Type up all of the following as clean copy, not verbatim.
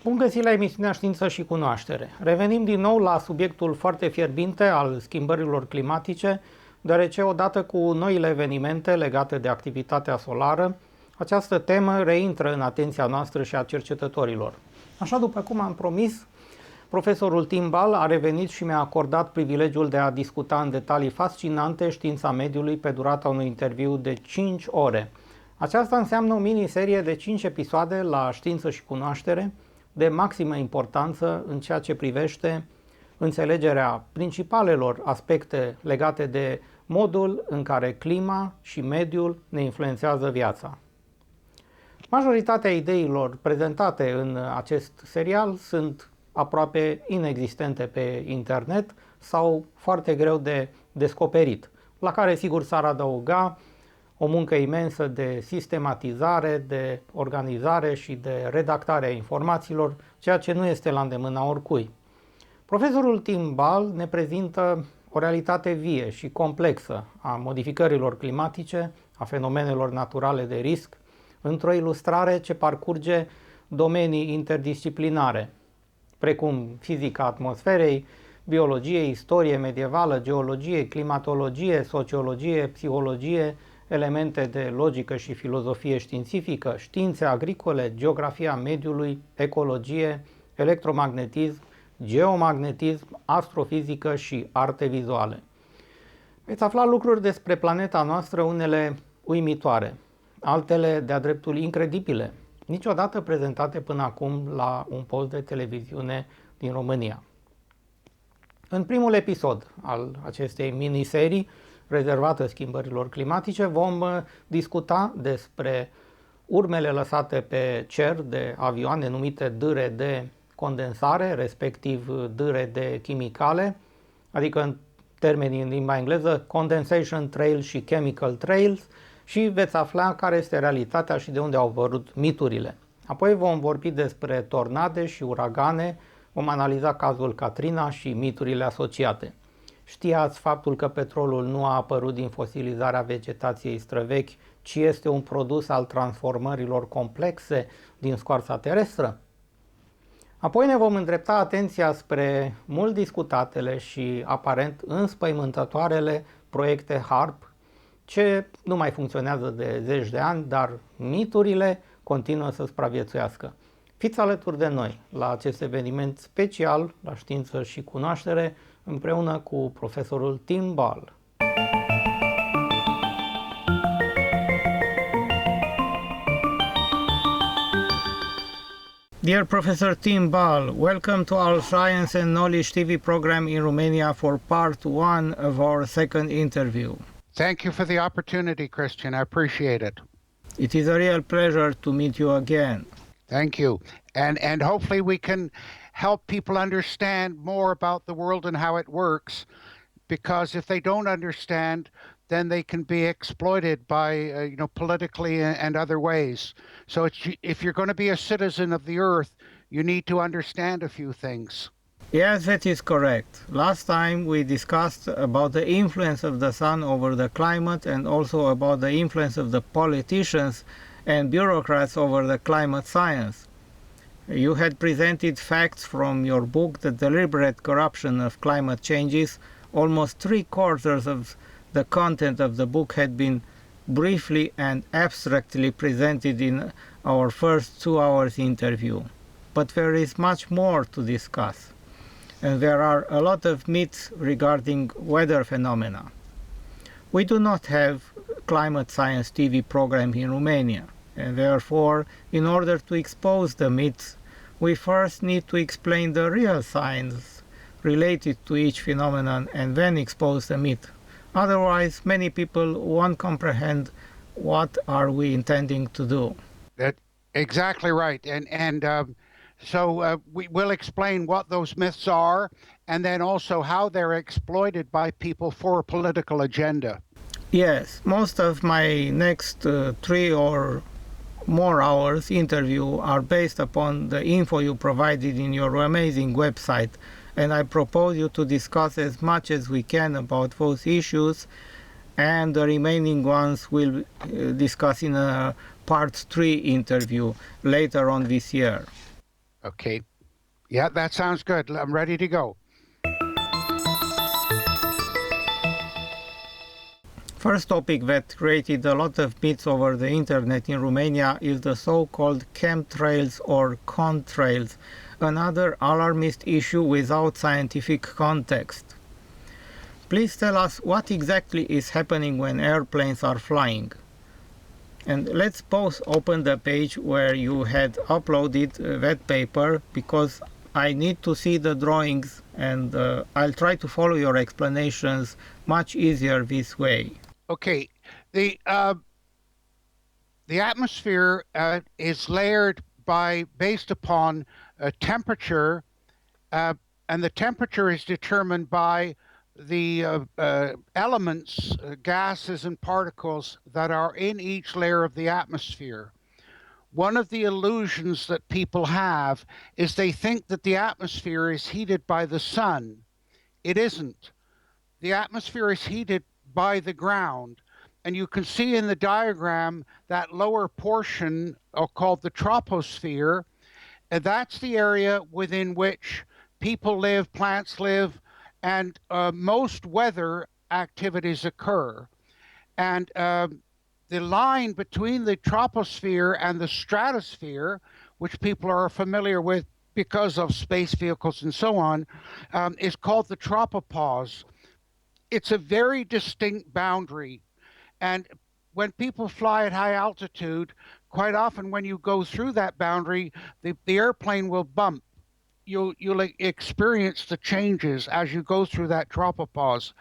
Bun găsit la emisiunea Știință și Cunoaștere. Revenim din nou la subiectul foarte fierbinte al schimbărilor climatice, deoarece odată cu noile evenimente legate de activitatea solară, această temă reintră în atenția noastră și a cercetătorilor. Așa după cum am promis, profesorul Timbal a revenit și mi-a acordat privilegiul de a discuta în detalii fascinante știința mediului pe durata unui interviu de 5 ore. Aceasta înseamnă o miniserie de 5 episoade la Știință și Cunoaștere, de maximă importanță în ceea ce privește înțelegerea principalelor aspecte legate de modul în care clima și mediul ne influențează viața. Majoritatea ideilor prezentate în acest serial sunt aproape inexistente pe internet sau foarte greu de descoperit, la care sigur s-ar adăuga o muncă imensă de sistematizare, de organizare și de redactare a informațiilor, ceea ce nu este la îndemâna oricui. Profesorul Timbal ne prezintă o realitate vie și complexă a modificărilor climatice, a fenomenelor naturale de risc, într-o ilustrare ce parcurge domenii interdisciplinare, precum fizica atmosferei, biologie, istorie medievală, geologie, climatologie, sociologie, psihologie, elemente de logică și filozofie științifică, științe agricole, geografia mediului, ecologie, electromagnetism, geomagnetism, astrofizică și arte vizuale. Veți afla lucruri despre planeta noastră, unele uimitoare, altele de-a dreptul incredibile, niciodată prezentate până acum la un post de televiziune din România. În primul episod al acestei miniserii, rezervată schimbărilor climatice, vom discuta despre urmele lăsate pe cer de avioane numite dâre de condensare, respectiv dâre de chimicale, adică în termenii în limba engleză condensation trail și chemical trails, și veți afla care este realitatea și de unde au apărut miturile. Apoi vom vorbi despre tornade și uragane, vom analiza cazul Katrina și miturile asociate. Știați faptul că petrolul nu a apărut din fosilizarea vegetației străvechi, ci este un produs al transformărilor complexe din scoarța terestră? Apoi ne vom îndrepta atenția spre mult discutatele și aparent înspăimântătoarele proiecte HARP, ce nu mai funcționează de zeci de ani, dar miturile continuă să supraviețuiască. Fiți alături de noi la acest eveniment special la Știință și Cunoaștere, împreună cu profesorul Timbal. Dear Professor Timbal, welcome to our Science and Knowledge TV program in Romania for part 1 of our second interview. Thank you for the opportunity, Christian. I appreciate it. It is a real pleasure to meet you again. Thank you. And hopefully we can help people understand more about the world and how it works, because if they don't understand, then they can be exploited by politically and other ways. So if you're going to be a citizen of the earth, you need to understand a few things. Yes, that is correct. Last time we discussed about the influence of the sun over the climate and also about the influence of the politicians and bureaucrats over the climate science. You had presented facts from your book, The Deliberate Corruption of Climate Changes. Almost 3/4 of the content of the book had been briefly and abstractly presented in our first 2 hours interview. But there is much more to discuss. And there are a lot of myths regarding weather phenomena. We do not have climate science TV program in Romania, and therefore, in order to expose the myths, we first need to explain the real science related to each phenomenon and then expose the myth. Otherwise, many people won't comprehend what are we intending to do. That's exactly right. So we will explain what those myths are, and then also how they're exploited by people for a political agenda. Yes, most of my next 3 or more hours interview are based upon the info you provided in your amazing website, and I propose you to discuss as much as we can about those issues, and the remaining ones we'll discuss in a part 3 interview later on this year. Okay. Yeah, that sounds good. I'm ready to go. First topic that created a lot of myths over the internet in Romania is the so-called chemtrails or contrails, another alarmist issue without scientific context. Please tell us what exactly is happening when airplanes are flying. And let's both open the page where you had uploaded that paper, because I need to see the drawings, and I'll try to follow your explanations much easier this way. Okay. The atmosphere is layered based upon temperature, and the temperature is determined by the elements, gases, and particles that are in each layer of the atmosphere. One of the illusions that people have is they think that the atmosphere is heated by the sun. It isn't. The atmosphere is heated by the ground. And you can see in the diagram that lower portion called the troposphere, and that's the area within which people live, plants live, and most weather activities occur. And the line between the troposphere and the stratosphere, which people are familiar with because of space vehicles and so on, is called the tropopause. It's a very distinct boundary. And when people fly at high altitude, quite often when you go through that boundary, the airplane will bump. You'll experience the changes as you go through that tropopause.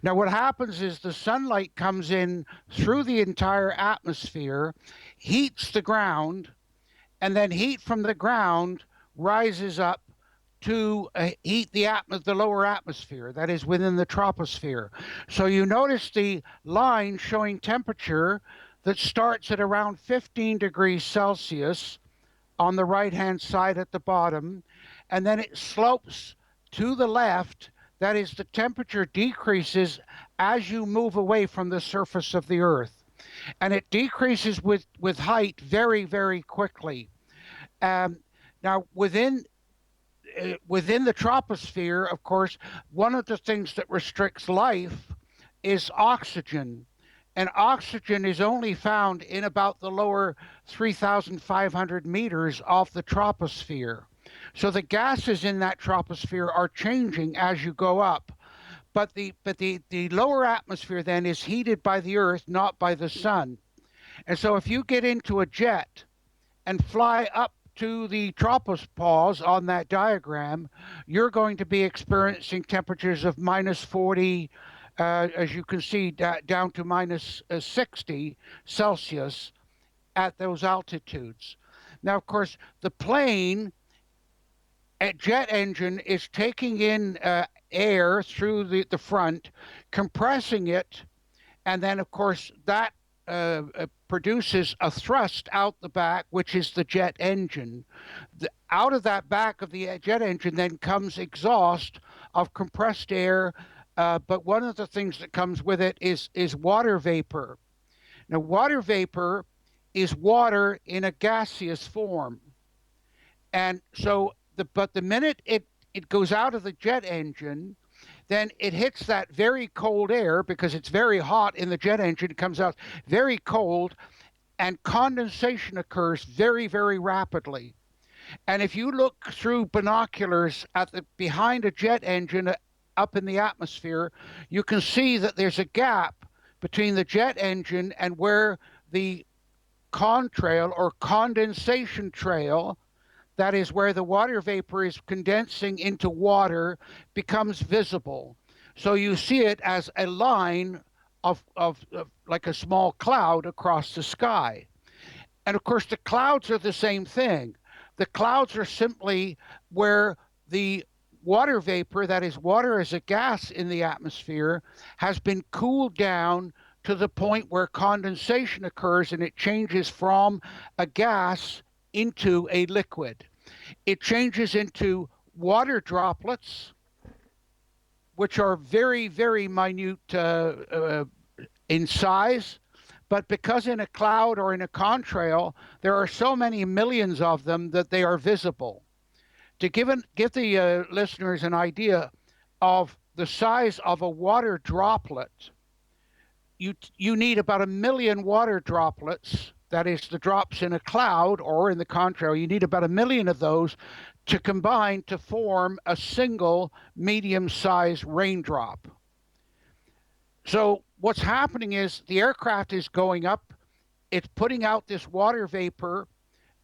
Now, what happens is the sunlight comes in through the entire atmosphere, heats the ground, and then heat from the ground rises up to heat the lower atmosphere, that is within the troposphere. So you notice the line showing temperature that starts at around 15 degrees Celsius on the right-hand side at the bottom, and then it slopes to the left. That is, the temperature decreases as you move away from the surface of the Earth. And it decreases with height very, very quickly. Now, within the troposphere, of course, one of the things that restricts life is oxygen. And oxygen is only found in about the lower 3,500 meters off the troposphere. So the gases in that troposphere are changing as you go up. But the lower atmosphere then is heated by the Earth, not by the sun. And so if you get into a jet and fly up to the tropopause on that diagram, you're going to be experiencing temperatures of minus 40, as you can see, down to minus 60 Celsius at those altitudes. Now, of course, the plane jet engine is taking in air through the front, compressing it, and then, of course, that produces a thrust out the back, which is the jet engine. Out of that back of the jet engine then comes exhaust of compressed air, but one of the things that comes with it is water vapor. Now, water vapor is water in a gaseous form. And so, but the minute it goes out of the jet engine, then it hits that very cold air because it's very hot in the jet engine. It comes out very cold, and condensation occurs very, very rapidly. And if you look through binoculars behind a jet engine up in the atmosphere, you can see that there's a gap between the jet engine and where the contrail or condensation trail, that is where the water vapor is condensing into water, becomes visible. So you see it as a line of like a small cloud across the sky. And of course, the clouds are the same thing. The clouds are simply where the water vapor, that is water as a gas in the atmosphere, has been cooled down to the point where condensation occurs and it changes from a gas into a liquid. It changes into water droplets, which are very, very minute in size. But because in a cloud or in a contrail, there are so many millions of them that they are visible. to give the listeners an idea of the size of a water droplet, you need about 1,000,000 water droplets. That is the drops in a cloud, or in the contrary, you need about 1,000,000 of those to combine to form a single medium-sized raindrop. So what's happening is the aircraft is going up, it's putting out this water vapor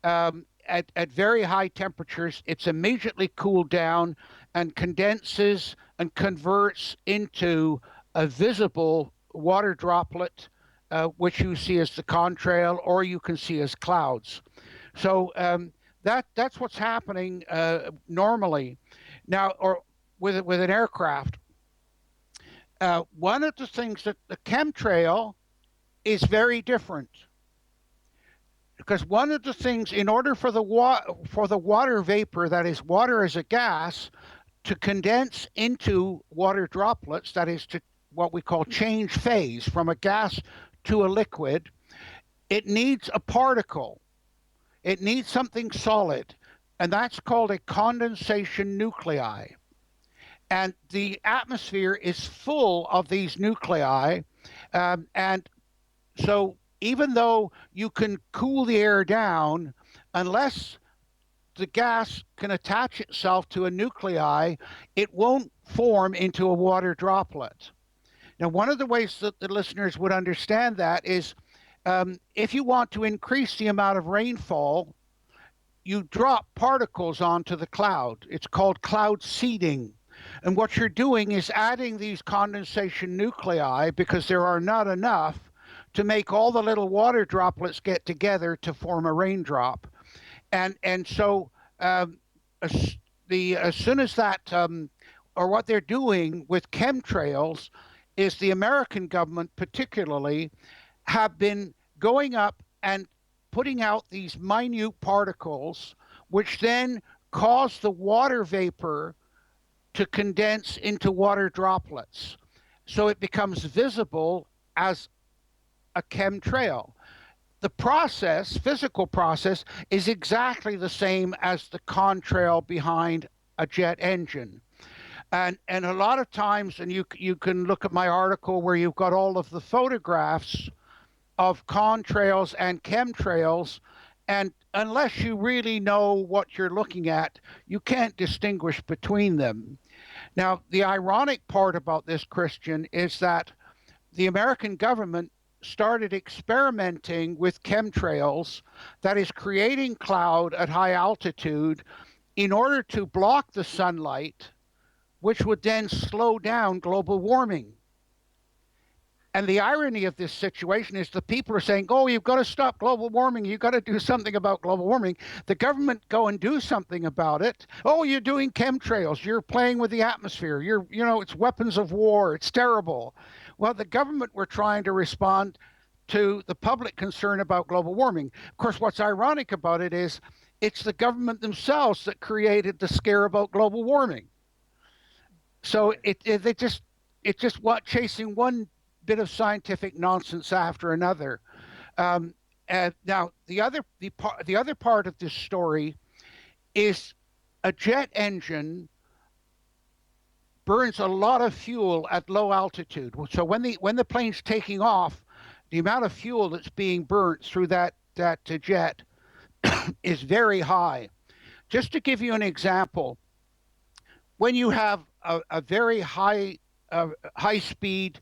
at very high temperatures. It's immediately cooled down and condenses and converts into a visible water droplet, which you see as the contrail, or you can see as clouds. So that's what's happening normally. Now, or with an aircraft, one of the things that the chemtrail is very different, because one of the things, in order for the water vapor, that is water as a gas, to condense into water droplets, that is to what we call change phase from a gas to a liquid, it needs a particle. It needs something solid, and that's called a condensation nuclei. And the atmosphere is full of these nuclei, and so even though you can cool the air down, unless the gas can attach itself to a nuclei, it won't form into a water droplet. Now, one of the ways that the listeners would understand that is if you want to increase the amount of rainfall, you drop particles onto the cloud. It's called cloud seeding. And what you're doing is adding these condensation nuclei, because there are not enough to make all the little water droplets get together to form a raindrop. And so as soon as that, or what they're doing with chemtrails, is the American government particularly have been going up and putting out these minute particles, which then cause the water vapor to condense into water droplets. So it becomes visible as a chemtrail. The process, physical process, is exactly the same as the contrail behind a jet engine. And a lot of times, and you can look at my article where you've got all of the photographs of contrails and chemtrails, and unless you really know what you're looking at, you can't distinguish between them. Now, the ironic part about this, Christian, is that the American government started experimenting with chemtrails, that is creating cloud at high altitude in order to block the sunlight, which would then slow down global warming. And the irony of this situation is the people are saying, oh, you've got to stop global warming. You've got to do something about global warming. The government go and do something about it. Oh, you're doing chemtrails. You're playing with the atmosphere. It's weapons of war. It's terrible. Well, the government were trying to respond to the public concern about global warming. Of course, what's ironic about it is it's the government themselves that created the scare about global warming. So it's just chasing one bit of scientific nonsense after another. And now the other part of this story is a jet engine burns a lot of fuel at low altitude. So when the plane's taking off, the amount of fuel that's being burnt through that jet is very high. Just to give you an example, when you have a very high speed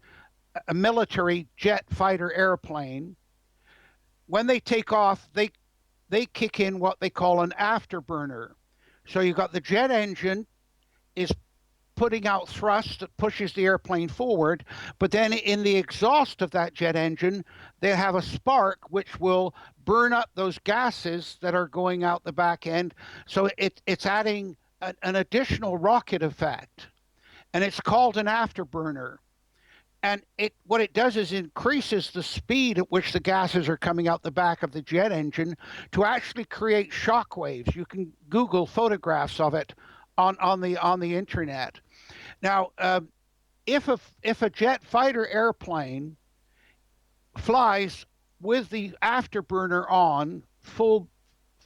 a military jet fighter airplane, when they take off, they kick in what they call an afterburner. So you've got the jet engine is putting out thrust that pushes the airplane forward, but then in the exhaust of that jet engine, they have a spark which will burn up those gases that are going out the back end. So it's adding an additional rocket effect, and it's called an afterburner. And what it does is increases the speed at which the gases are coming out the back of the jet engine to actually create shock waves. You can Google photographs of it on the internet. Now, if a jet fighter airplane flies with the afterburner on, full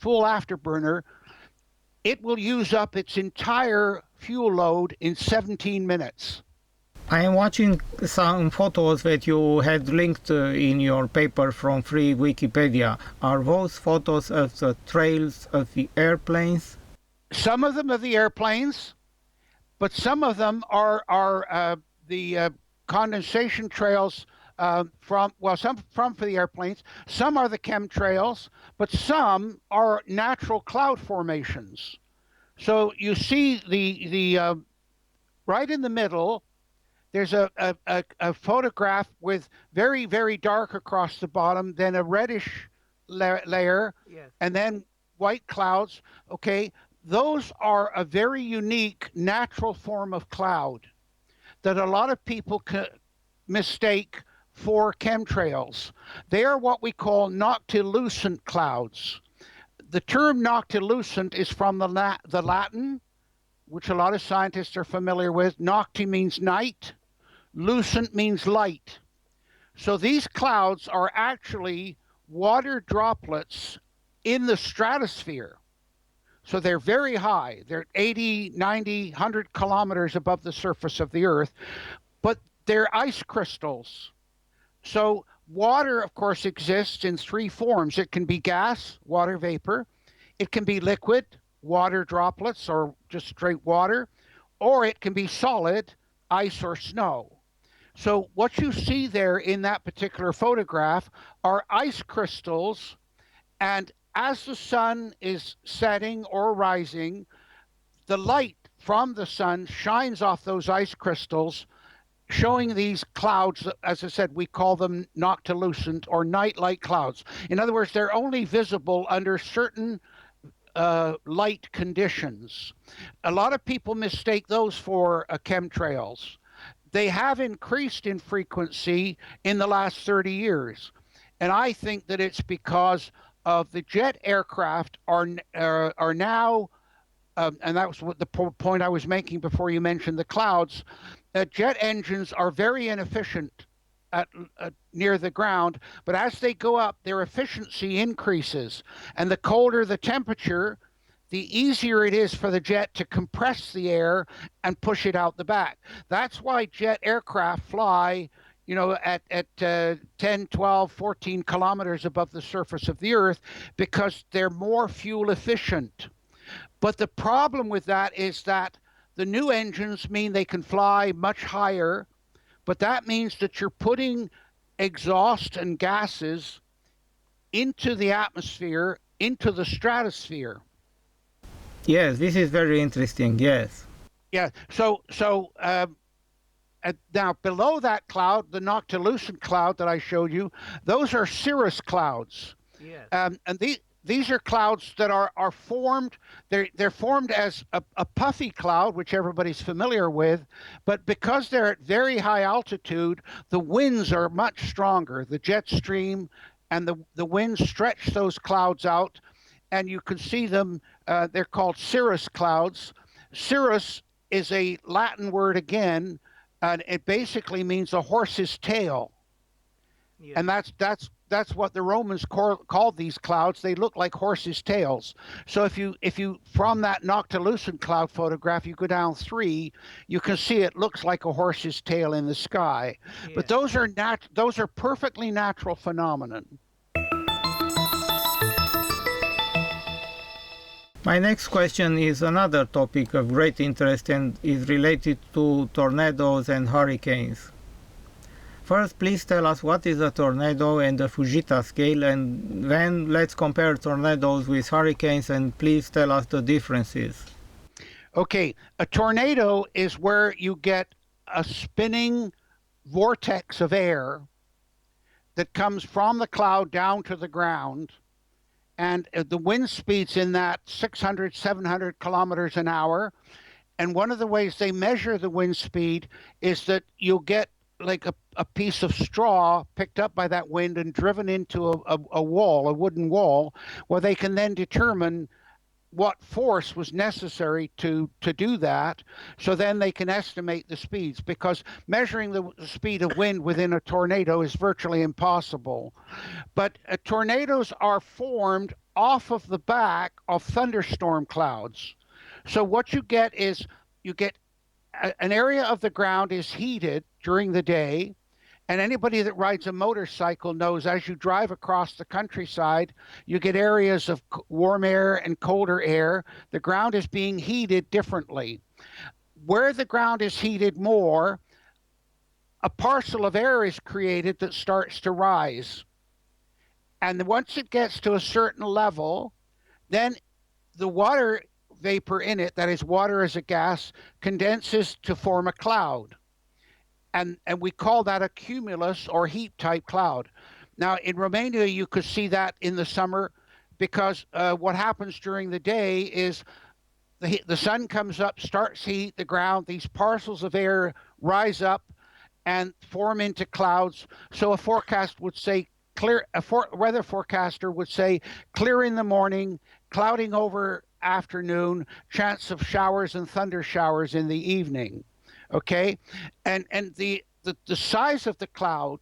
afterburner, it will use up its entire fuel load in 17 minutes. I am watching some photos that you had linked in your paper from Free Wikipedia. Are those photos of the trails of the airplanes? Some of them are the airplanes, but some of them are the condensation trails from the airplanes. Some are the chemtrails, but some are natural cloud formations. So you see the right in the middle, there's a photograph with very, very dark across the bottom, then a reddish layer, yes, and then white clouds. Okay, those are a very unique natural form of cloud that a lot of people mistake for chemtrails. They are what we call noctilucent clouds. The term noctilucent is from the Latin, which a lot of scientists are familiar with. Nocti means night, lucent means light. So these clouds are actually water droplets in the stratosphere. So they're very high. They're 80, 90, 100 kilometers above the surface of the Earth, but they're ice crystals. So water, of course, exists in three forms. It can be gas, water vapor. It can be liquid, water droplets, or just straight water, or it can be solid, ice or snow. So what you see there in that particular photograph are ice crystals, and as the sun is setting or rising, the light from the sun shines off those ice crystals, showing these clouds. As I said, we call them noctilucent or night-like clouds. In other words, they're only visible under certain light conditions. A lot of people mistake those for chemtrails. They have increased in frequency in the last 30 years. And I think that it's because of the jet aircraft are now, and that was what the point I was making before you mentioned the clouds, jet engines are very inefficient at near the ground, but as they go up, their efficiency increases. And the colder the temperature, the easier it is for the jet to compress the air and push it out the back. That's why jet aircraft fly, you know, at 10, 12, 14 kilometers above the surface of the Earth, because they're more fuel efficient. But the problem with that is that the new engines mean they can fly much higher, but that means that you're putting exhaust and gases into the atmosphere, into the stratosphere. Yes, this is very interesting, yes. Yeah, so now below that cloud, the noctilucent cloud that I showed you, those are cirrus clouds. Yes. And these are clouds that are formed, they're formed as a puffy cloud, which everybody's familiar with, but because they're at very high altitude, the winds are much stronger. The jet stream and the winds stretch those clouds out, and you can see them, they're called cirrus clouds. Cirrus is a Latin word again, and it basically means a horse's tail. Yeah. And that's what the Romans called these clouds. They look like horses' tails. So if you from that noctilucent cloud photograph, you go down 3, you can see it looks like a horse's tail in the sky. Yeah. But those are perfectly natural phenomenon. My next question is another topic of great interest and is related to tornadoes and hurricanes. First, please tell us what is a tornado and the Fujita scale, and then let's compare tornadoes with hurricanes, and please tell us the differences. Okay, a tornado is where you get a spinning vortex of air that comes from the cloud down to the ground, and the wind speed's in that 600, 700 kilometers an hour. And one of the ways they measure the wind speed is that you'll get like a piece of straw picked up by that wind and driven into a wall, a wooden wall, where they can then determine what force was necessary to do that. So then they can estimate the speeds, because measuring the speed of wind within a tornado is virtually impossible. But tornadoes are formed off of the back of thunderstorm clouds. So what you get is you get an area of the ground is heated during the day. And anybody that rides a motorcycle knows as you drive across the countryside, you get areas of warm air and colder air. The ground is being heated differently. Where the ground is heated more, a parcel of air is created that starts to rise. And once it gets to a certain level, then the water vapor in it, that is water as a gas, condenses to form a cloud. And we call that a cumulus or heat type cloud. Now in Romania, you could see that in the summer because what happens during the day is the sun comes up, starts to heat the ground. These parcels of air rise up and form into clouds. So a forecast would say clear, weather forecaster would say clear in the morning, clouding over afternoon, chance of showers and thunder showers in the evening. Okay, and the size of the cloud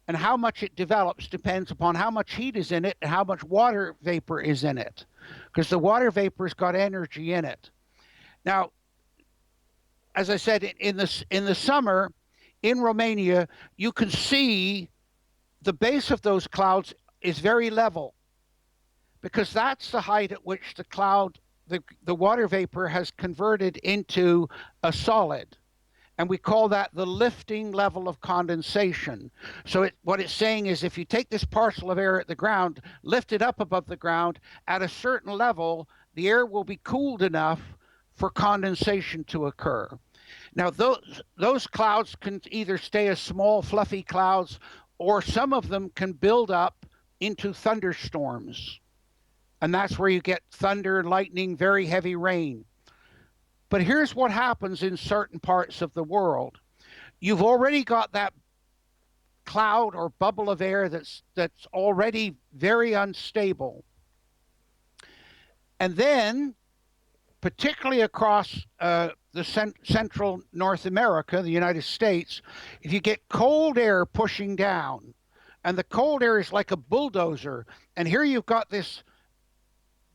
and how much it develops depends upon how much heat is in it and how much water vapor is in it, because the water vapor's got energy in it. Now, as I said, in the summer in Romania, you can see the base of those clouds is very level, because that's the height at which the cloud, the water vapor has converted into a solid. And we call that the lifting level of condensation. So what it's saying is if you take this parcel of air at the ground, lift it up above the ground, at a certain level, the air will be cooled enough for condensation to occur. Now, those clouds can either stay as small, fluffy clouds, or some of them can build up into thunderstorms. And that's where you get thunder, lightning, very heavy rain. But here's what happens in certain parts of the world. You've already got that cloud or bubble of air that's already very unstable. And then, particularly across central North America, the United States, if you get cold air pushing down, and the cold air is like a bulldozer, and here you've got this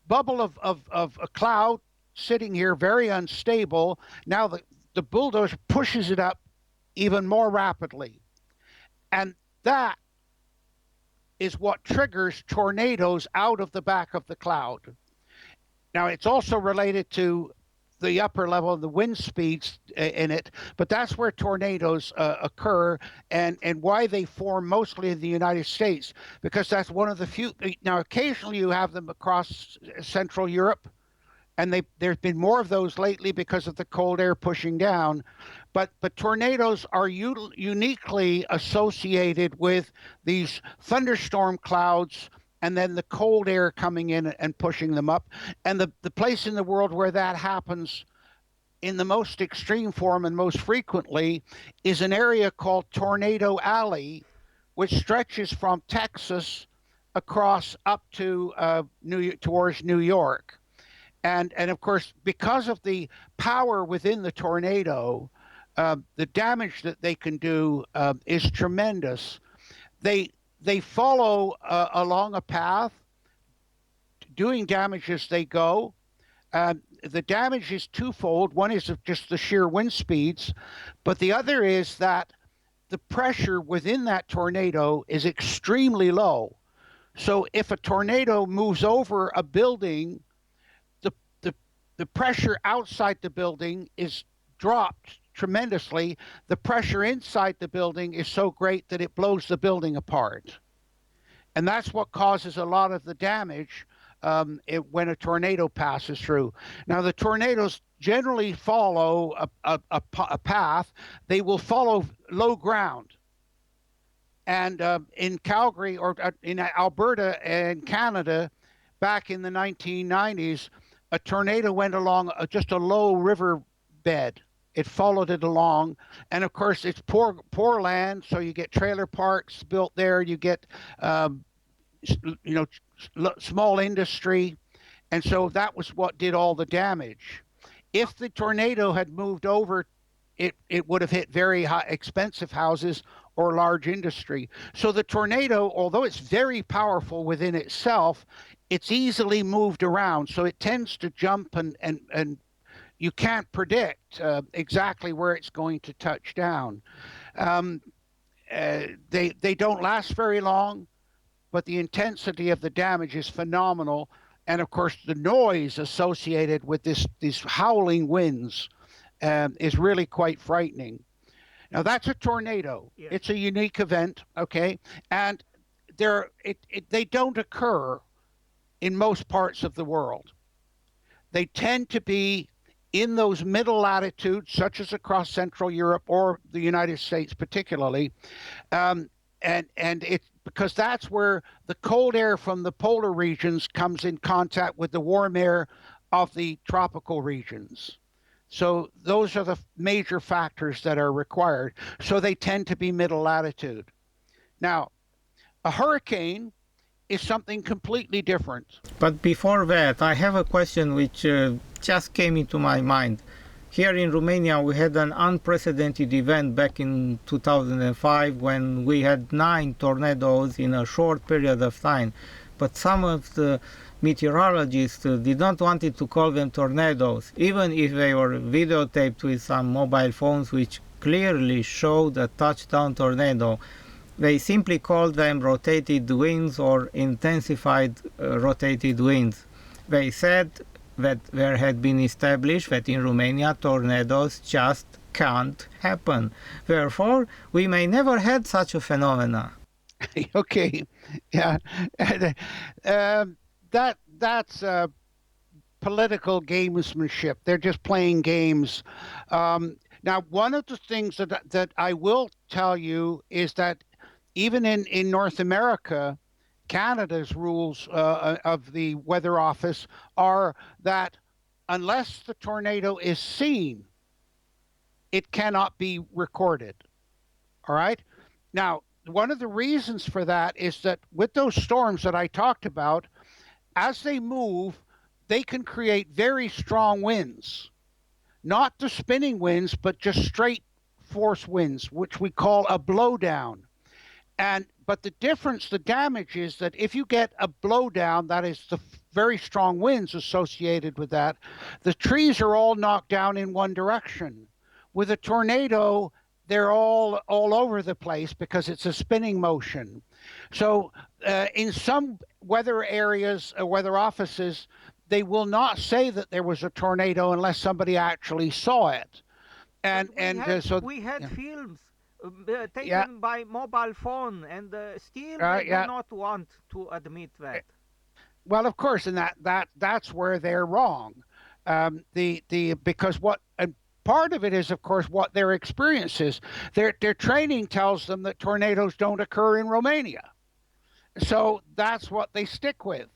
bubble of a cloud sitting here, very unstable. Now the bulldozer pushes it up even more rapidly. And that is what triggers tornadoes out of the back of the cloud. Now, it's also related to the upper level of the wind speeds in it, but that's where tornadoes occur, and why they form mostly in the United States, because that's one of the few. Now, occasionally you have them across Central Europe, and there's been more of those lately because of the cold air pushing down. But tornadoes are uniquely associated with these thunderstorm clouds and then the cold air coming in and pushing them up. And the place in the world where that happens in the most extreme form and most frequently is an area called Tornado Alley, which stretches from Texas across up to towards New York. And of course, because of the power within the tornado, the damage that they can do is tremendous. They follow along a path, doing damage as they go. The damage is twofold. One is just the sheer wind speeds, but the other is that the pressure within that tornado is extremely low. So if a tornado moves over a building, the pressure outside the building is dropped tremendously. The pressure inside the building is so great that it blows the building apart. And that's what causes a lot of the damage when a tornado passes through. Now, the tornadoes generally follow a path. They will follow low ground. And in Calgary or in Alberta and Canada, back in the 1990s, a tornado went along just a low river bed. It followed it along, and of course it's poor land, so you get trailer parks built there. You get small industry, and so that was what did all the damage. If the tornado had moved over it would have hit very high, expensive houses or large industry. So the tornado, although it's very powerful within itself, it's easily moved around. So it tends to jump and you can't predict exactly where it's going to touch down. Um, they don't last very long, but the intensity of the damage is phenomenal. And of course, the noise associated with these howling winds is really quite frightening. Now that's a tornado. Yes. It's a unique event, okay? And they don't occur in most parts of the world. They tend to be in those middle latitudes, such as across Central Europe or the United States particularly. And it's because that's where the cold air from the polar regions comes in contact with the warm air of the tropical regions. So those are the major factors that are required. So they tend to be middle latitude. Now, a hurricane is something completely different. But before that, I have a question which just came into my mind. Here in Romania, we had an unprecedented event back in 2005 when we had 9 tornadoes in a short period of time. But some of the meteorologists did not want to call them tornadoes, even if they were videotaped with some mobile phones which clearly showed a touchdown tornado. They simply called them rotated winds or intensified rotated winds. They said that there had been established that in Romania tornadoes just can't happen. Therefore, we may never had such a phenomena. Okay, yeah, that's political gamesmanship. They're just playing games. Now, one of the things that I will tell you is that even in North America, Canada's rules of the Weather Office are that unless the tornado is seen, it cannot be recorded. All right? Now, one of the reasons for that is that with those storms that I talked about, as they move, they can create very strong winds. Not the spinning winds, but just straight force winds, which we call a blowdown. But the difference, the damage is that if you get a blowdown, that is the very strong winds associated with that, the trees are all knocked down in one direction. With a tornado, they're all over the place because it's a spinning motion. So in some weather areas, weather offices, they will not say that there was a tornado unless somebody actually saw it. We had films taken by mobile phone, and still they do not want to admit that. Well, of course, and that's where they're wrong. Because part of it is, of course, what their experience is. Their training tells them that tornadoes don't occur in Romania, so that's what they stick with.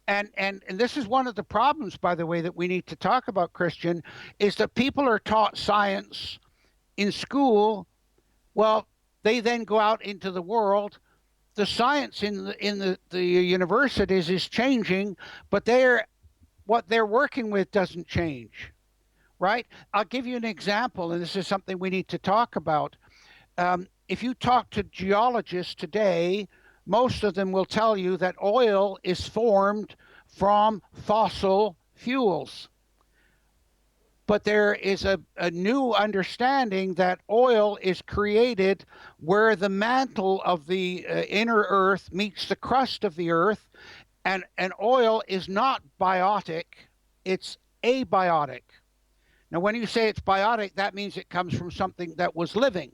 And this is one of the problems, by the way, that we need to talk about, Christian, is that people are taught science in school. Well, they then go out into the world. The science in the universities is changing, but what they're working with doesn't change, right? I'll give you an example, and this is something we need to talk about. If you talk to geologists today, most of them will tell you that oil is formed from fossil fuels. But there is a new understanding that oil is created where the mantle of the inner earth meets the crust of the earth, and oil is not biotic, it's abiotic. Now, when you say it's biotic, that means it comes from something that was living,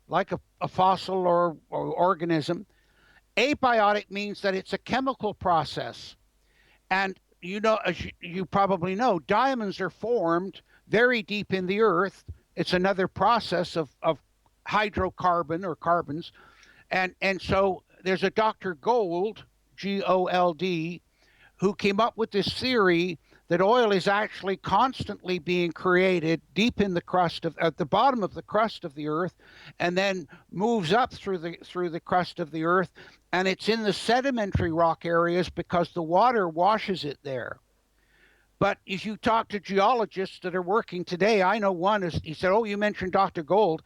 like a fossil or organism. Abiotic means that it's a chemical process. And as you probably know, diamonds are formed very deep in the earth. It's another process of hydrocarbon or carbons. And so there's a Dr. Gold, Gold, who came up with this theory that oil is actually constantly being created deep in the crust at the bottom of the crust of the earth, and then moves up through the crust of the earth, and it's in the sedimentary rock areas because the water washes it there. But if you talk to geologists that are working today, I know one is, he said, "Oh, you mentioned Dr. Gold."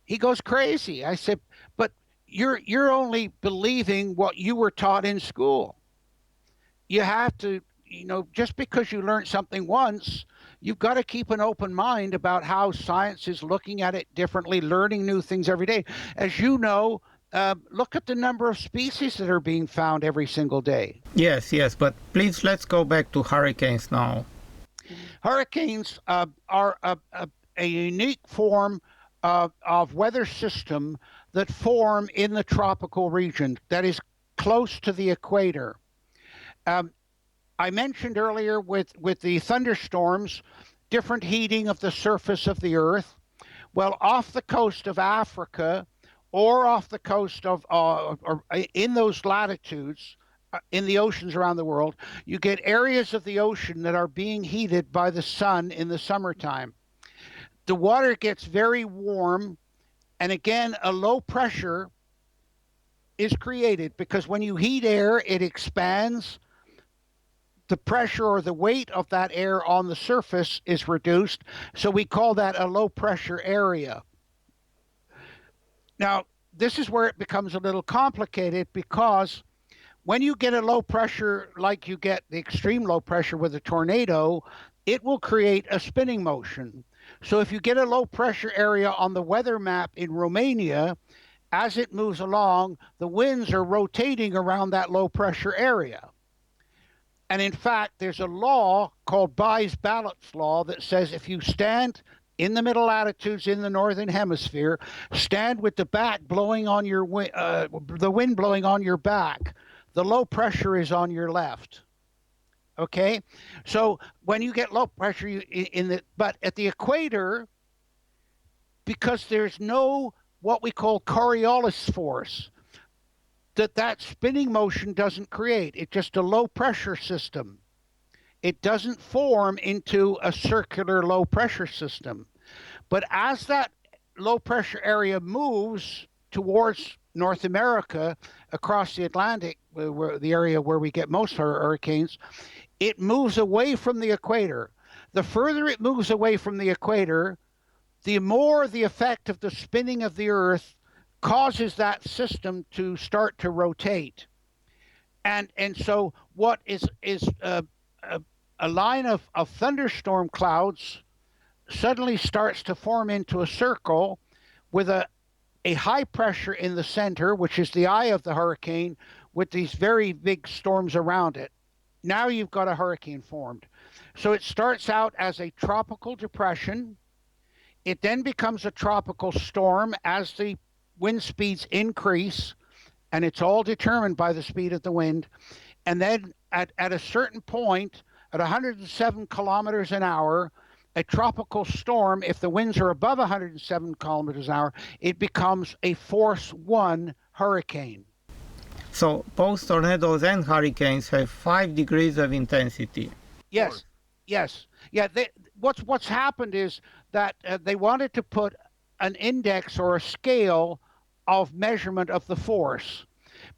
He goes crazy. I said, "But you're only believing what you were taught in school. You have to, just because you learned something once, you've got to keep an open mind about how science is looking at it differently, learning new things every day. As you know, look at the number of species that are being found every single day." Yes, but please let's go back to hurricanes now. Hurricanes are a unique form of weather system that form in the tropical region that is close to the equator. I mentioned earlier with the thunderstorms, different heating of the surface of the earth. Well, off the coast of Africa or off the coast of, or in those latitudes, in the oceans around the world, you get areas of the ocean that are being heated by the sun in the summertime. The water gets very warm, and again, a low pressure is created because when you heat air, it expands. The pressure or the weight of that air on the surface is reduced. So we call that a low pressure area. Now, this is where it becomes a little complicated because when you get a low pressure, like you get the extreme low pressure with a tornado, it will create a spinning motion. So if you get a low pressure area on the weather map in Romania, as it moves along, the winds are rotating around that low pressure area. And in fact, there's a law called Bayes' balance law that says if you stand in the middle latitudes in the northern hemisphere, stand with the back blowing on your the wind blowing on your back, the low pressure is on your left. Okay, so when you get low pressure but at the equator, because there's no what we call Coriolis force, that spinning motion doesn't create. It's just a low pressure system. It doesn't form into a circular low pressure system. But as that low pressure area moves towards North America, across the Atlantic, where the area where we get most hurricanes, it moves away from the equator. The further it moves away from the equator, the more the effect of the spinning of the earth causes that system to start to rotate. And so what is a line of thunderstorm clouds suddenly starts to form into a circle with a high pressure in the center, which is the eye of the hurricane, with these very big storms around it. Now you've got a hurricane formed. So it starts out as a tropical depression. It then becomes a tropical storm as the wind speeds increase, and it's all determined by the speed of the wind. And then at a certain point, at 107 kilometers an hour, a tropical storm, if the winds are above 107 kilometers an hour, it becomes a force 1 hurricane. So both tornadoes and hurricanes have 5 degrees of intensity. Yes. Yeah. What's happened is that they wanted to put an index or a scale of measurement of the force,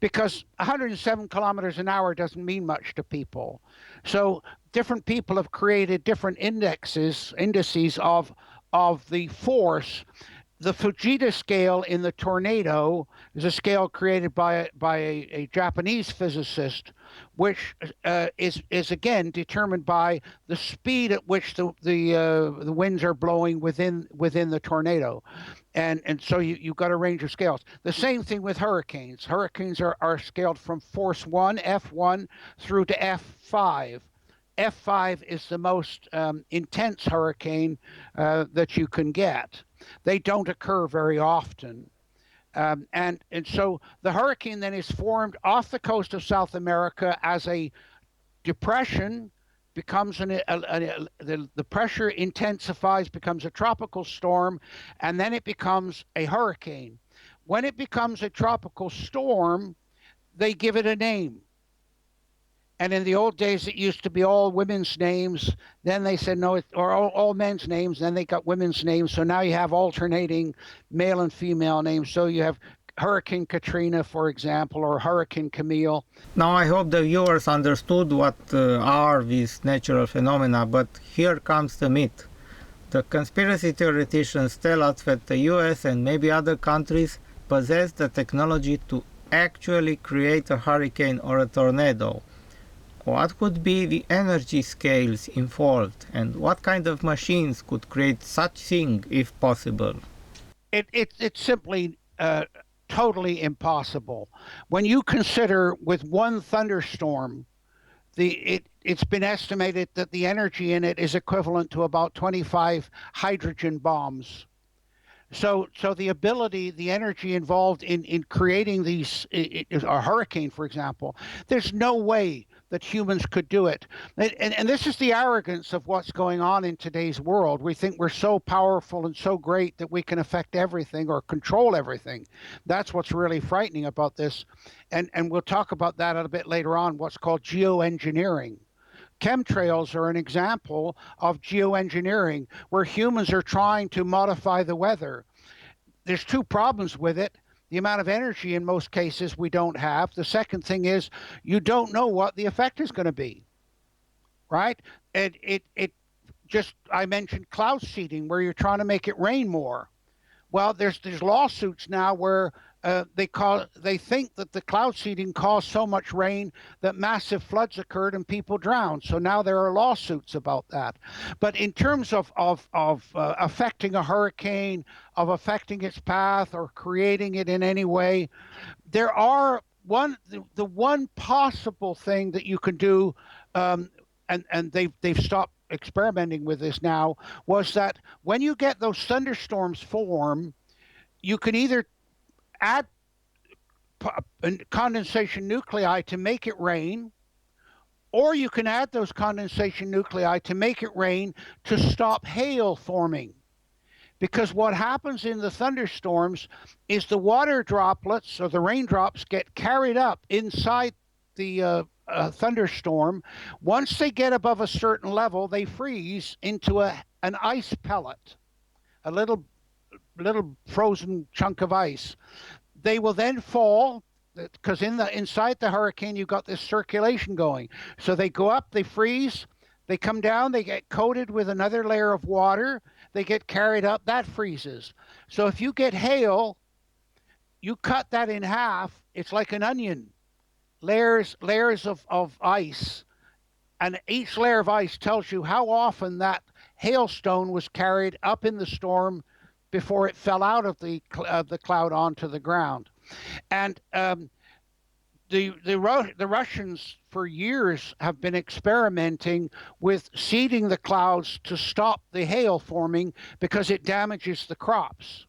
because 107 kilometers an hour doesn't mean much to people. So different people have created different indices of the force. The Fujita scale in the tornado is a scale created by a Japanese physicist, which is again determined by the speed at which the winds are blowing within the tornado, and so you've got a range of scales. The same thing with hurricanes. Hurricanes are scaled from force 1, F1, through to F5. F5 is the most intense hurricane that you can get. They don't occur very often. And so the hurricane then is formed off the coast of South America as a depression, becomes the pressure intensifies, becomes a tropical storm, and then it becomes a hurricane. When it becomes a tropical storm, they give it a name. And in the old days, it used to be all women's names. Then they said no, or all men's names. Then they got women's names. So now you have alternating male and female names. So you have Hurricane Katrina, for example, or Hurricane Camille. Now, I hope the viewers understood what are these natural phenomena, but here comes the myth. The conspiracy theoreticians tell us that the US and maybe other countries possess the technology to actually create a hurricane or a tornado. What could be the energy scales involved, and what kind of machines could create such thing if possible? It's simply totally impossible. When you consider with one thunderstorm, it's been estimated that the energy in it is equivalent to about 25 hydrogen bombs. So the ability, the energy involved in creating these, a hurricane, for example, there's no way that humans could do it. And this is the arrogance of what's going on in today's world. We think we're so powerful and so great that we can affect everything or control everything. That's what's really frightening about this. And we'll talk about that a bit later on, what's called geoengineering. Chemtrails are an example of geoengineering, where humans are trying to modify the weather. There's two problems with it. The amount of energy in most cases we don't have. The second thing is you don't know what the effect is going to be, right? And I mentioned cloud seeding, where you're trying to make it rain more. Well, there's lawsuits now where they think that the cloud seeding caused so much rain that massive floods occurred and people drowned. So now there are lawsuits about that. But in terms of affecting a hurricane, of affecting its path or creating it in any way, there are the one possible thing that you can do, and they've stopped experimenting with this now, was that when you get those thunderstorms form, you can either add condensation nuclei to make it rain, or you can add those condensation nuclei to make it rain to stop hail forming. Because what happens in the thunderstorms is the water droplets or the raindrops get carried up inside the thunderstorm. Once they get above a certain level, they freeze into an ice pellet, a little frozen chunk of ice. They will then fall, because inside the hurricane you've got this circulation going. So they go up, they freeze, they come down, they get coated with another layer of water, they get carried up, that freezes. So if you get hail, you cut that in half, it's like an onion. Layers of ice, and each layer of ice tells you how often that hailstone was carried up in the storm before it fell out of the cloud onto the ground. And the Russians for years have been experimenting with seeding the clouds to stop the hail forming because it damages the crops.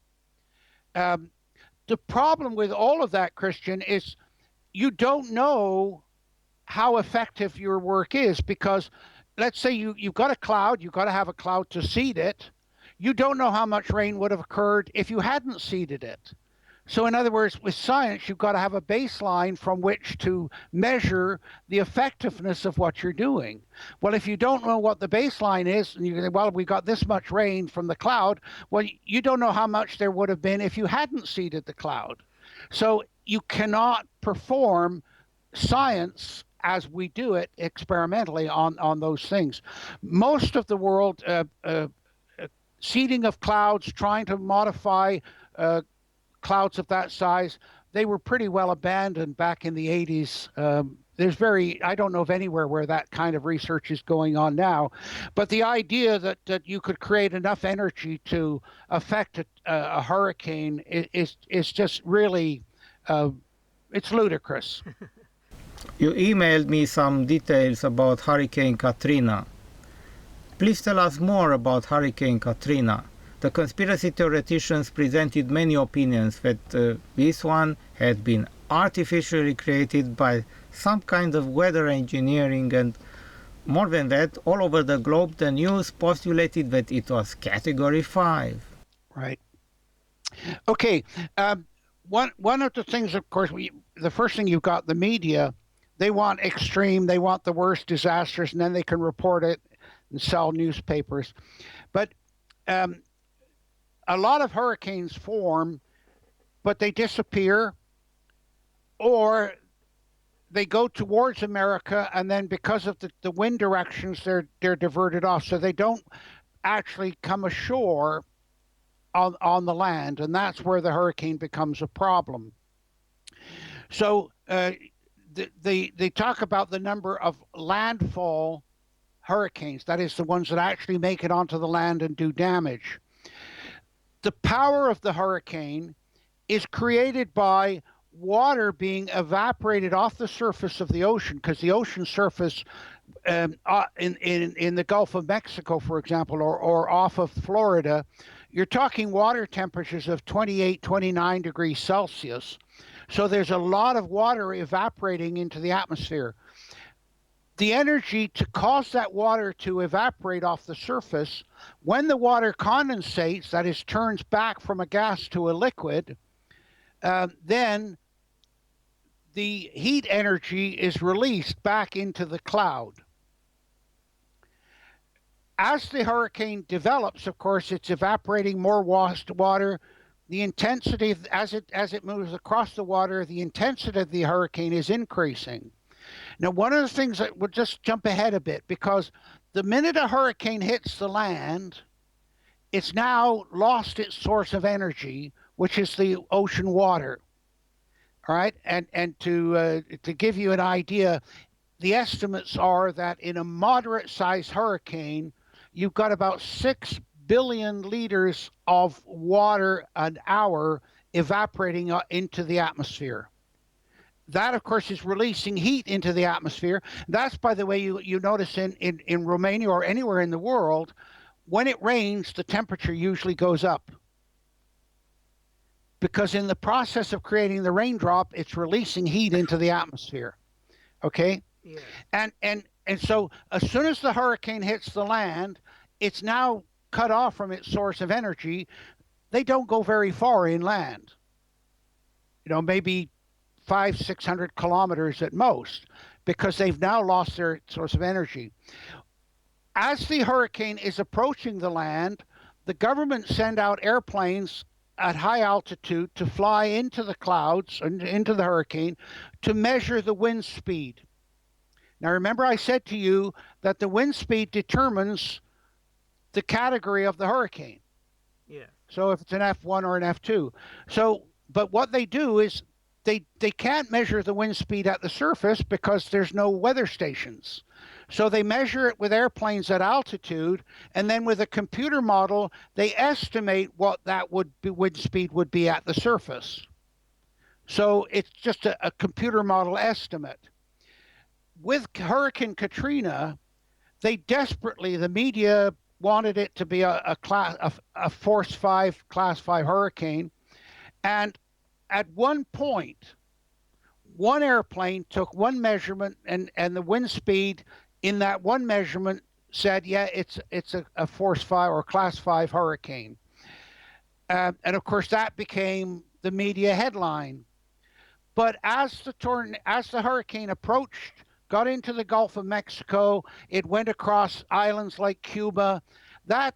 The problem with all of that, Christian, is you don't know how effective your work is, because let's say you've got a cloud, you've got to have a cloud to seed it. You don't know how much rain would have occurred if you hadn't seeded it. So in other words, with science, you've got to have a baseline from which to measure the effectiveness of what you're doing. Well, if you don't know what the baseline is, and you say, well, we got this much rain from the cloud, well, you don't know how much there would have been if you hadn't seeded the cloud. So you cannot perform science as we do it experimentally on those things. Most of the world, seeding of clouds, trying to modify clouds of that size, they were pretty well abandoned back in the 80s. I don't know of anywhere where that kind of research is going on now. But the idea that you could create enough energy to affect a hurricane is just really, it's ludicrous. You emailed me some details about Hurricane Katrina. Please tell us more about Hurricane Katrina. The conspiracy theoreticians presented many opinions that this one had been artificially created by some kind of weather engineering, and more than that, all over the globe the news postulated that it was Category 5. Right. Okay. One of the things, of course, the first thing you've got, the media, they want extreme, they want the worst disasters, and then they can report it and sell newspapers. But a lot of hurricanes form but they disappear, or they go towards America, and then because of the wind directions, they're diverted off, so they don't actually come ashore on the land, and that's where the hurricane becomes a problem. So they talk about the number of landfall hurricanes, that is, the ones that actually make it onto the land and do damage. The power of the hurricane is created by water being evaporated off the surface of the ocean, because the ocean surface in the Gulf of Mexico, for example, or off of Florida, you're talking water temperatures of 28, 29 degrees Celsius. So there's a lot of water evaporating into the atmosphere. The energy to cause that water to evaporate off the surface, when the water condensates, that is, turns back from a gas to a liquid, then the heat energy is released back into the cloud. As the hurricane develops, of course, it's evaporating more water. The intensity, as it moves across the water, the intensity of the hurricane is increasing. Now, one of the things that we'll just jump ahead a bit, because the minute a hurricane hits the land, it's now lost its source of energy, which is the ocean water. All right, and to give you an idea, the estimates are that in a moderate-sized hurricane, you've got about 6 billion liters of water an hour evaporating into the atmosphere. That, of course, is releasing heat into the atmosphere. That's, by the way, you notice in Romania or anywhere in the world, when it rains, the temperature usually goes up. Because in the process of creating the raindrop, it's releasing heat into the atmosphere. Okay? Yeah. And so as soon as the hurricane hits the land, it's now cut off from its source of energy. They don't go very far inland. Maybe 500-600 kilometers at most, because they've now lost their source of energy. As the hurricane is approaching the land, the government send out airplanes at high altitude to fly into the clouds and into the hurricane to measure the wind speed. Now, remember I said to you that the wind speed determines the category of the hurricane. Yeah. So if it's an F1 or an F2. But what they do is they can't measure the wind speed at the surface because there's no weather stations. So they measure it with airplanes at altitude, and then with a computer model, they estimate what that wind speed would be at the surface. So it's just a computer model estimate. With Hurricane Katrina, the media wanted it to be a Force 5, Class 5 hurricane. And at one point, one airplane took one measurement, and the wind speed in that one measurement said, yeah, it's a Force 5 or Class 5 hurricane. And of course, that became the media headline. But as the hurricane approached, got into the Gulf of Mexico, it went across islands like Cuba, that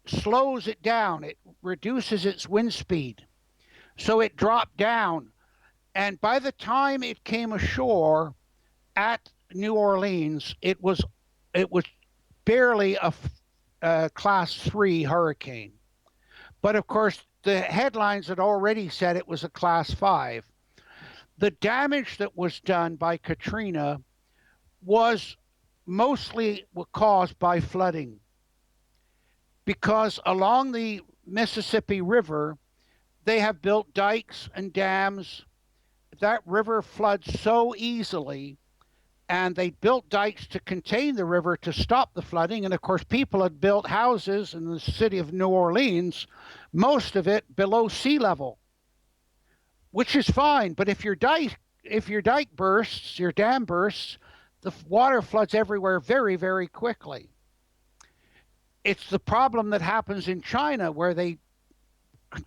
slows it down. It reduces its wind speed. So it dropped down. And by the time it came ashore at New Orleans, it was barely a Class 3 hurricane. But of course, the headlines had already said it was a Class 5. The damage that was done by Katrina was mostly caused by flooding, because along the Mississippi River, they have built dikes and dams. That river floods so easily, and they built dikes to contain the river to stop the flooding. And of course, people had built houses in the city of New Orleans, most of it below sea level, which is fine. But if your dike bursts, your dam bursts, the water floods everywhere very, very quickly. It's the problem that happens in China, where they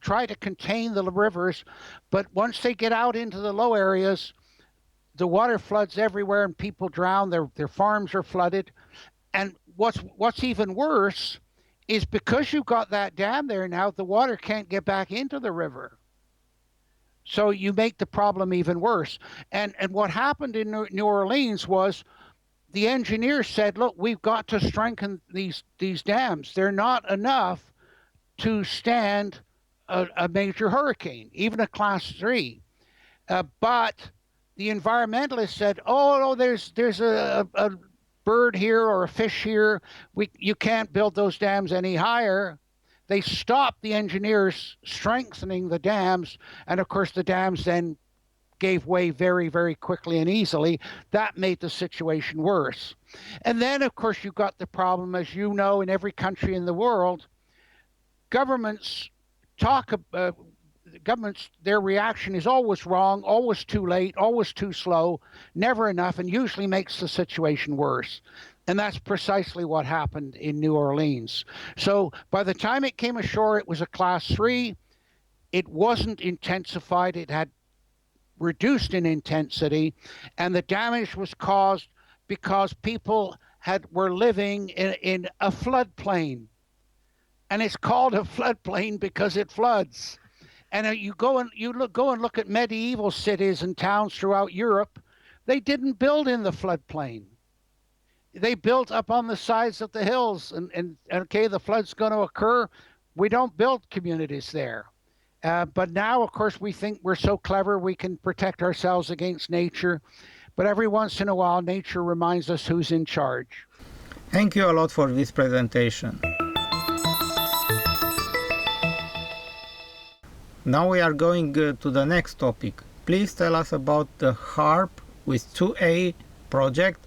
try to contain the rivers, but once they get out into the low areas, the water floods everywhere and people drown. Their farms are flooded. And what's even worse is, because you've got that dam there now, the water can't get back into the river. So you make the problem even worse. And what happened in New Orleans was the engineers said, look, we've got to strengthen these dams. They're not enough to stand a major hurricane, even a class 3. But the environmentalists said, oh, no, there's a bird here or a fish here. You can't build those dams any higher. They stopped the engineers strengthening the dams. And of course, the dams then gave way very, very quickly and easily. That made the situation worse. And then, of course, you've got the problem, as you know, in every country in the world, governments talk governments, their reaction is always wrong, always too late, always too slow, never enough, and usually makes the situation worse. And that's precisely what happened in New Orleans. So by the time it came ashore, it was a class 3. It wasn't intensified. It had reduced in intensity, and the damage was caused because people were living in a floodplain. And it's called a floodplain because it floods. And you go and look at medieval cities and towns throughout Europe. They didn't build in the floodplain. They built up on the sides of the hills. And okay, the flood's going to occur. We don't build communities there. But now, of course, we think we're so clever we can protect ourselves against nature. But every once in a while, nature reminds us who's in charge. Thank you a lot for this presentation. Now we are going to the next topic. Please tell us about the HARP with 2A project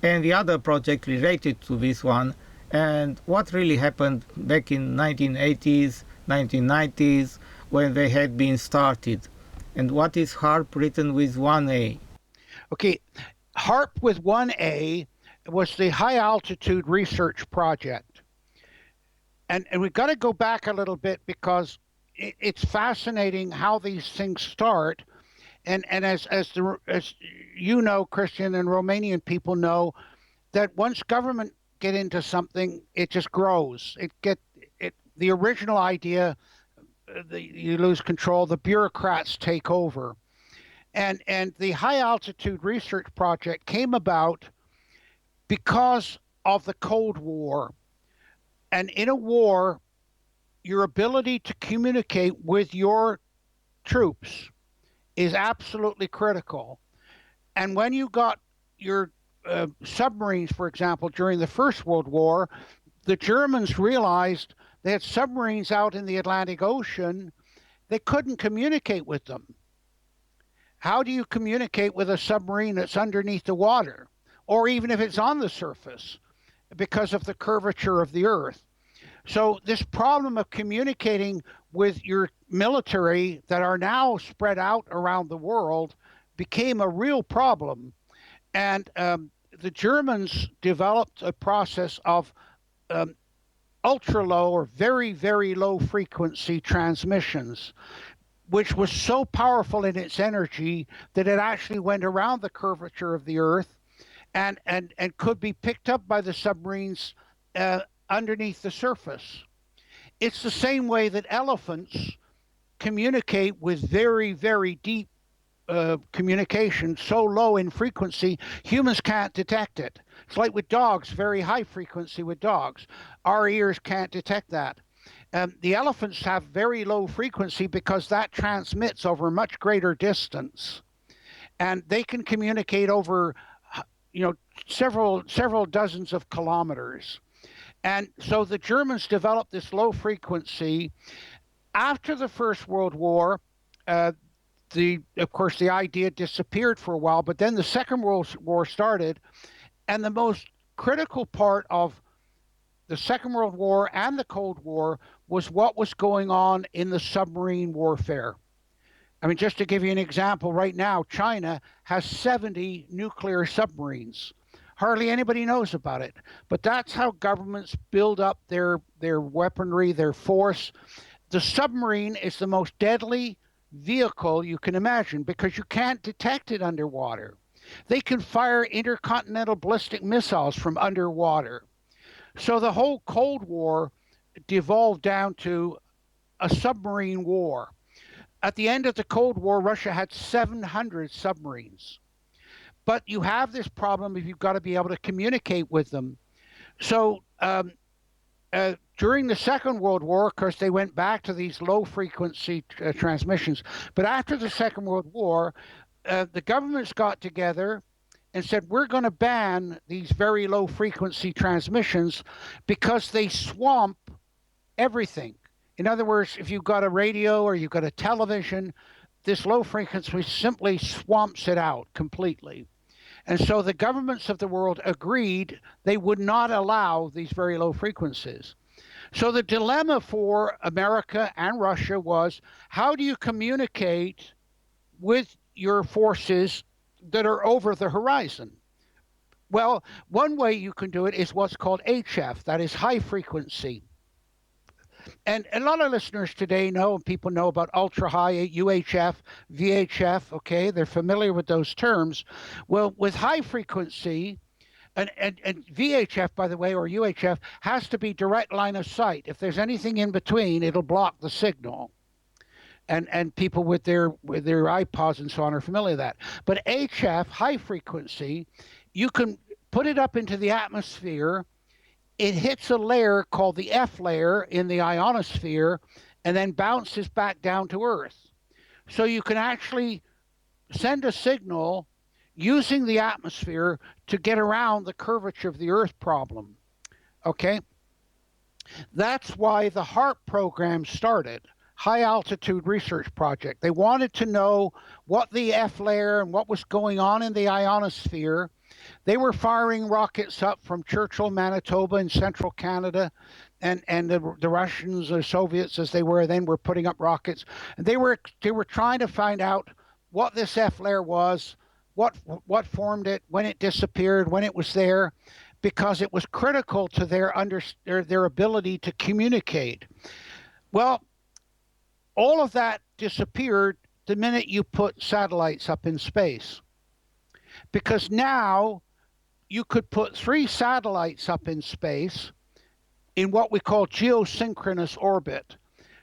and the other project related to this one, and what really happened back in 1980s, 1990s when they had been started, and what is HARP written with 1A. Okay, HARP with 1A was the High Altitude Research Project. And we've got to go back a little bit because it's fascinating how these things start. And as you know, Christian, and Romanian people know, that once government get into something, it just grows. The original idea, you lose control, the bureaucrats take over. And the High Altitude Research Project came about because of the Cold War. And in a war, your ability to communicate with your troops is absolutely critical. And when you got your submarines, for example, during the First World War, the Germans realized they had submarines out in the Atlantic Ocean. They couldn't communicate with them. How do you communicate with a submarine that's underneath the water, or even if it's on the surface, because of the curvature of the Earth? So this problem of communicating with your military that are now spread out around the world became a real problem. And the Germans developed a process of ultra low or very, very low frequency transmissions, which was so powerful in its energy that it actually went around the curvature of the Earth and could be picked up by the submarines underneath the surface. It's the same way that elephants communicate with very, very deep communication, so low in frequency, humans can't detect it. It's like with dogs, very high frequency with dogs. Our ears can't detect that. The elephants have very low frequency because that transmits over much greater distance. And they can communicate over, several dozens of kilometers. And so the Germans developed this low frequency. After the First World War, of course, the idea disappeared for a while, but then the Second World War started. And the most critical part of the Second World War and the Cold War was what was going on in the submarine warfare. I mean, just to give you an example, right now, China has 70 nuclear submarines. Hardly anybody knows about it, but that's how governments build up their weaponry, their force. The submarine is the most deadly vehicle you can imagine because you can't detect it underwater. They can fire intercontinental ballistic missiles from underwater. So the whole Cold War devolved down to a submarine war. at the end of the Cold War, Russia had 700 submarines. But you have this problem if you've got to be able to communicate with them. So during the Second World War, of course, they went back to these low frequency transmissions. But after the Second World War, the governments got together and said, we're going to ban these very low frequency transmissions because they swamp everything. In other words, if you've got a radio or you've got a television, this low frequency simply swamps it out completely. And so the governments of the world agreed they would not allow these very low frequencies. So the dilemma for America and Russia was, how do you communicate with your forces that are over the horizon? Well, one way you can do it is what's called HF, that is high frequency. And a lot of listeners today know, and people know about ultra high, UHF, VHF, okay? They're familiar with those terms. Well, with high frequency, and VHF, by the way, or UHF, has to be direct line of sight. If there's anything in between, it'll block the signal. And people with their iPods and so on are familiar with that. But HF, high frequency, you can put it up into the atmosphere. It hits a layer called the F layer in the ionosphere and then bounces back down to Earth. So you can actually send a signal using the atmosphere to get around the curvature of the Earth problem. Okay? That's why the HARP program started. High Altitude Research Project. They wanted to know what the F layer and what was going on in the ionosphere. They were firing rockets up from Churchill, Manitoba in central Canada, and the Russians or Soviets, as they were then, were putting up rockets. And they were trying to find out what this F layer was, what formed it, when it disappeared, when it was there, because it was critical to their ability to communicate. Well, all of that disappeared the minute you put satellites up in space. Because now you could put 3 satellites up in space in what we call geosynchronous orbit.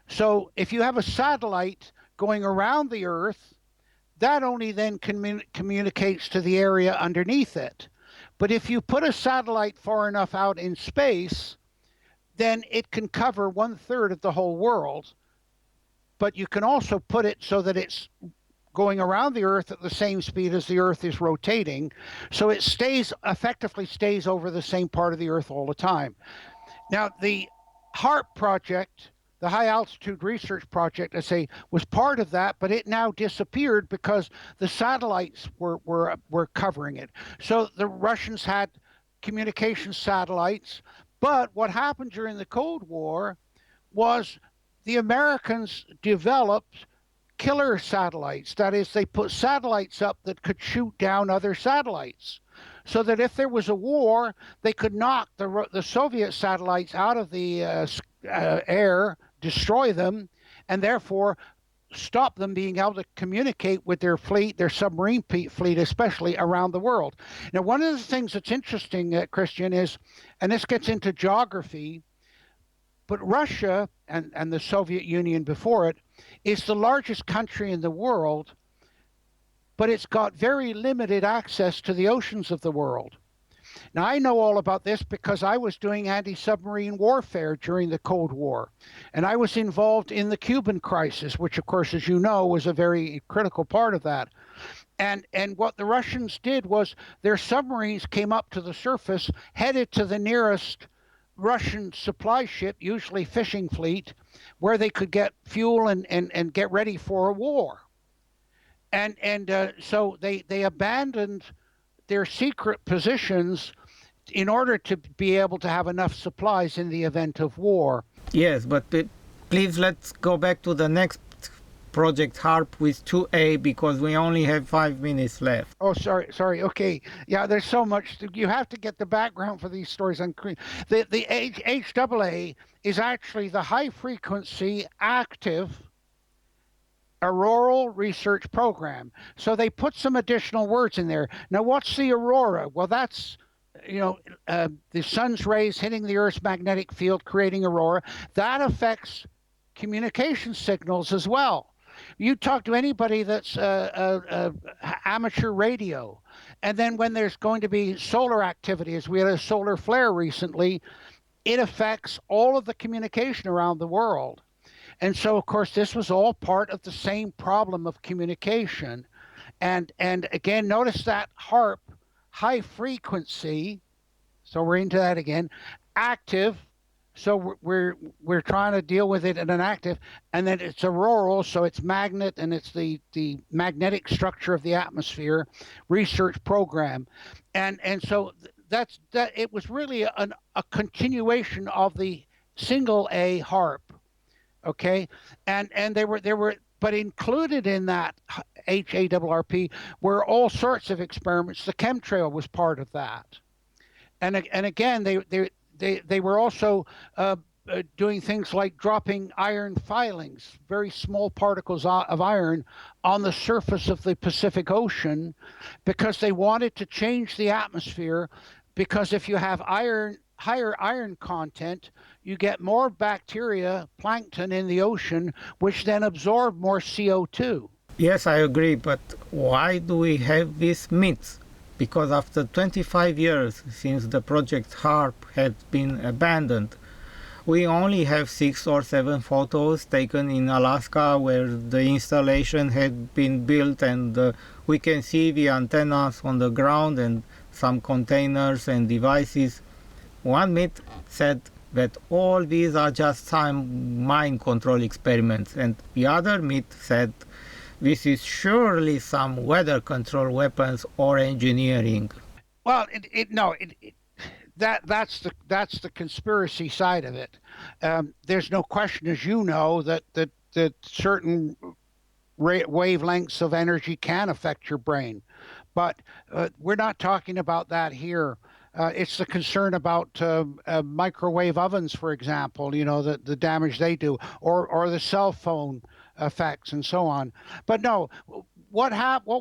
So if you have a satellite going around the Earth, that only then communicates to the area underneath it. But if you put a satellite far enough out in space, then it can cover 1/3 of the whole world. But you can also put it so that it's going around the Earth at the same speed as the Earth is rotating. So it effectively stays over the same part of the Earth all the time. Now, the HARP project, the High Altitude Research Project, I say, was part of that, but it now disappeared because the satellites were covering it. So the Russians had communication satellites, but what happened during the Cold War was the Americans developed killer satellites. That is, they put satellites up that could shoot down other satellites, so that if there was a war, they could knock the Soviet satellites out of the air, destroy them, and therefore stop them being able to communicate with their fleet, their submarine fleet, especially around the world. Now, one of the things that's interesting, Christian, is, and this gets into geography, but Russia and the Soviet Union before it is the largest country in the world, but it's got very limited access to the oceans of the world. Now, I know all about this because I was doing anti-submarine warfare during the Cold War, and I was involved in the Cuban crisis, which, of course, as you know, was a very critical part of that. And what the Russians did was their submarines came up to the surface, headed to the nearest Russian supply ship, usually fishing fleet, where they could get fuel and get ready for a war. So they abandoned their secret positions in order to be able to have enough supplies in the event of war. Yes, but please let's go back to the next project HARP with 2A because we only have 5 minutes left. Oh, sorry. Okay. Yeah, there's so much. You have to get the background for these stories. The HAA is actually the high frequency active auroral research program. So they put some additional words in there. Now, what's the aurora? Well, that's, the sun's rays hitting the Earth's magnetic field, creating aurora. That affects communication signals as well. You talk to anybody that's amateur radio, and then when there's going to be solar activity, as we had a solar flare recently, it affects all of the communication around the world. And so, of course, this was all part of the same problem of communication. And again, notice that HARP, high frequency. So we're into that again. Active. So we're trying to deal with it in an active, and then it's auroral, so it's magnet, and it's the magnetic structure of the atmosphere research program, and so that it was really a continuation of the single A HARP, okay, and there were but included in that HARRP were all sorts of experiments. The chemtrail was part of that, and again they were also doing things like dropping iron filings, very small particles of iron, on the surface of the Pacific Ocean, because they wanted to change the atmosphere. Because if you have higher iron content, you get more bacteria, plankton in the ocean, which then absorb more CO2. Yes, I agree, but why do we have these myths? Because after 25 years since the project HARP had been abandoned, we only have 6 or 7 photos taken in Alaska where the installation had been built, and we can see the antennas on the ground and some containers and devices. One myth said that all these are just some mind control experiments, and the other myth said this is surely some weather control weapons or engineering. Well, that's the conspiracy side of it. There's no question, as you know, that certain wavelengths of energy can affect your brain, but we're not talking about that here. It's the concern about microwave ovens, for example. You know, the damage they do, or the cell phone effects and so on. But no, what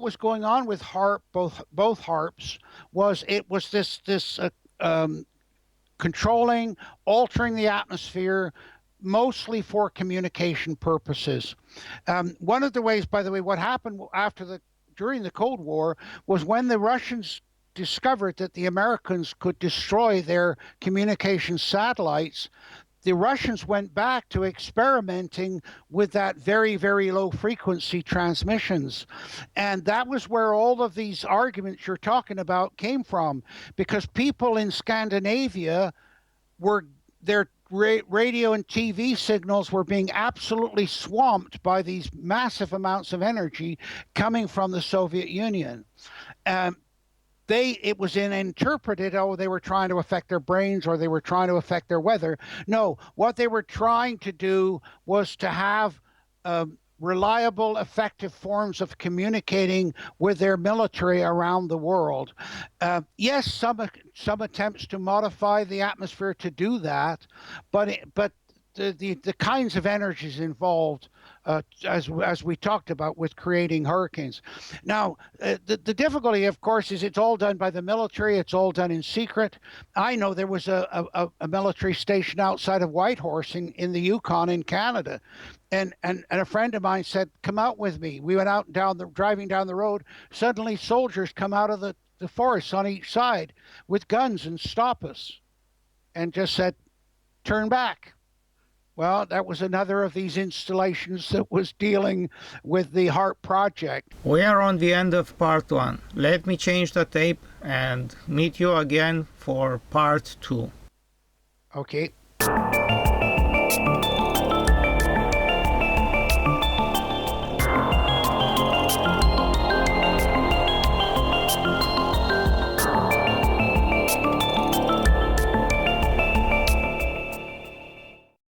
was going on with HARP, both HARPs, was this controlling, altering the atmosphere, mostly for communication purposes. One of the ways, by the way, what happened during the Cold War was when the Russians discovered that the Americans could destroy their communication satellites, the Russians went back to experimenting with that very, very low frequency transmissions. And that was where all of these arguments you're talking about came from, because people in Scandinavia their radio and TV signals were being absolutely swamped by these massive amounts of energy coming from the Soviet Union. It was interpreted, they were trying to affect their brains, or they were trying to affect their weather. No, what they were trying to do was to have reliable, effective forms of communicating with their military around the world. Yes, some attempts to modify the atmosphere to do that, but the kinds of energies involved, as we talked about with creating hurricanes. Now, the difficulty, of course, is it's all done by the military. It's all done in secret. I know there was a military station outside of Whitehorse in the Yukon in Canada. And a friend of mine said, come out with me. We went out driving down the road. Suddenly soldiers come out of the forest on each side with guns and stop us and just said, turn back. Well, that was another of these installations that was dealing with the HARP project. We are on the end of part 1. Let me change the tape and meet you again for part 2. Okay.